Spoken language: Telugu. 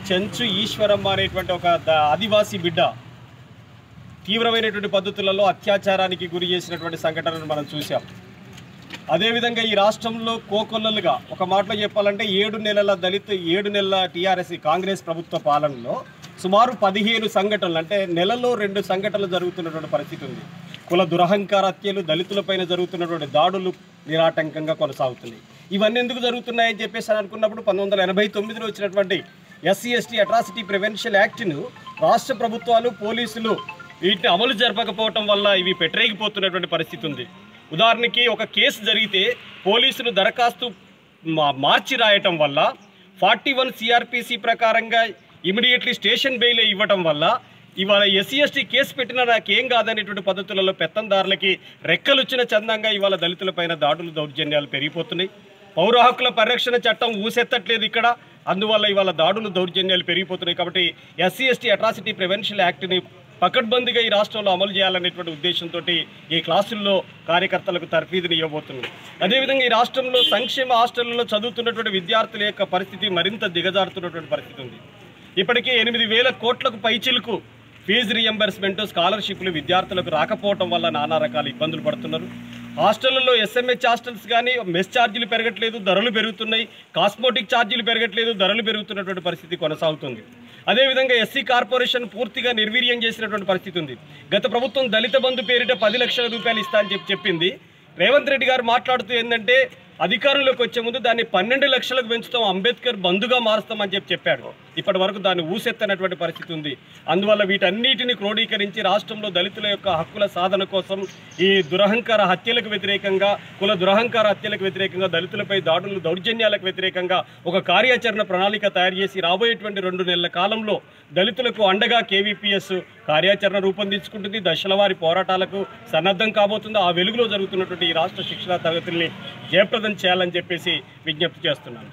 చెంచు ఈశ్వరమ్మ అనేటువంటి ఒక ఆదివాసీ బిడ్డ తీవ్రమైనటువంటి పద్ధతులలో అత్యాచారానికి గురి చేసినటువంటి సంఘటనను మనం చూసాం. అదేవిధంగా ఈ రాష్ట్రంలో కోకొల్లలుగా ఒక మాటలో చెప్పాలంటే 7 నెలల టీఆర్ఎస్ కాంగ్రెస్ ప్రభుత్వ పాలనలో సుమారు 15 సంఘటనలు, అంటే నెలలో 2 సంఘటనలు జరుగుతున్నటువంటి పరిస్థితి ఉంది. కుల దురహంకార హత్యలు, దళితులపైన జరుగుతున్నటువంటి దాడులు నిరాటంకంగా కొనసాగుతున్నాయి. ఇవన్నీ ఎందుకు జరుగుతున్నాయని చెప్పేసి అనుకున్నప్పుడు 1989లో వచ్చినటువంటి SC/ST అట్రాసిటీ ప్రివెన్షన్ యాక్ట్ను రాష్ట్ర ప్రభుత్వాలు, పోలీసులు వీటిని అమలు జరపకపోవటం వల్ల ఇవి పెట్టరేగిపోతున్నటువంటి పరిస్థితి ఉంది. ఉదాహరణకి ఒక కేసు జరిగితే పోలీసులు దరఖాస్తు మార్చి రాయటం వల్ల 41 CRPC ప్రకారంగా ఇమీడియట్లీ స్టేషన్ బెయిల్ ఇవ్వటం వల్ల ఇవాళ SC/ST కేసు పెట్టినా నాకేం కాదనేటువంటి పద్ధతులలో పెత్తందారులకి రెక్కలు వచ్చిన చందంగా ఇవాళ దళితులపైన దాడులు, దౌర్జన్యాలు పెరిగిపోతున్నాయి. పౌర హక్కుల పరిరక్షణ చట్టం ఊసెత్తట్లేదు ఇక్కడ, అందువల్ల ఇవాళ దాడులు, దౌర్జన్యాలు పెరిగిపోతున్నాయి. కాబట్టి SC/ST అట్రాసిటీ ప్రివెన్షన్ యాక్ట్ని పకడ్బందీగా ఈ రాష్ట్రంలో అమలు చేయాలనేటువంటి ఉద్దేశంతో ఈ క్లాసుల్లో కార్యకర్తలకు తర్ఫీదుని ఇవ్వబోతున్నారు. అదేవిధంగా ఈ రాష్ట్రంలో సంక్షేమ హాస్టళ్లలో చదువుతున్నటువంటి విద్యార్థుల యొక్క పరిస్థితి మరింత దిగజారుతున్నటువంటి పరిస్థితి ఉంది. ఇప్పటికే 8,000 కోట్లకు పైచిలుకు ఫీజు రియంబర్స్మెంట్, స్కాలర్షిప్లు విద్యార్థులకు రాకపోవటం వల్ల నానా రకాల ఇబ్బందులు పడుతున్నారు. హాస్టళ్లలో SMH హాస్టల్స్ కానీ మెస్ ఛార్జీలు పెరగట్లేదు, ధరలు పెరుగుతున్నాయి. కాస్మోటిక్ ఛార్జీలు పెరగట్లేదు, ధరలు పెరుగుతున్నటువంటి పరిస్థితి కొనసాగుతుంది. అదేవిధంగా SC కార్పొరేషన్ పూర్తిగా నిర్వీర్యం చేసినటువంటి పరిస్థితి ఉంది. గత ప్రభుత్వం దళిత బంధు పేరిట 10 లక్షల రూపాయలు ఇస్తా అని చెప్పింది. రేవంత్ రెడ్డి గారు మాట్లాడుతూ ఏంటంటే అధికారంలోకి వచ్చే ముందు దాన్ని 12 లక్షలకు పెంచుతాం, అంబేద్కర్ బంధుగా మారుస్తామని చెప్పాడు. ఇప్పటి వరకు దాన్ని ఊసెత్తనటువంటి పరిస్థితి ఉంది. అందువల్ల వీటన్నిటిని క్రోడీకరించి రాష్ట్రంలో దళితుల యొక్క హక్కుల సాధన కోసం ఈ దురహంకార హత్యలకు వ్యతిరేకంగా, కుల దురహంకార హత్యలకు వ్యతిరేకంగా, దళితులపై దాడులు, దౌర్జన్యాలకు వ్యతిరేకంగా ఒక కార్యాచరణ ప్రణాళిక తయారు చేసి రాబోయేటువంటి 2 నెలల కాలంలో దళితులకు అండగా KVPS కార్యాచరణ రూపొందించుకుంటుంది. దశలవారి పోరాటాలకు సన్నద్ధం కాబోతుంది. ఆ వెలుగులో జరుగుతున్నటువంటి ఈ రాష్ట్ర శిక్షణా తరగతుల్ని జయప్రదం చేయాలని చెప్పేసి విజ్ఞప్తి చేస్తున్నాను.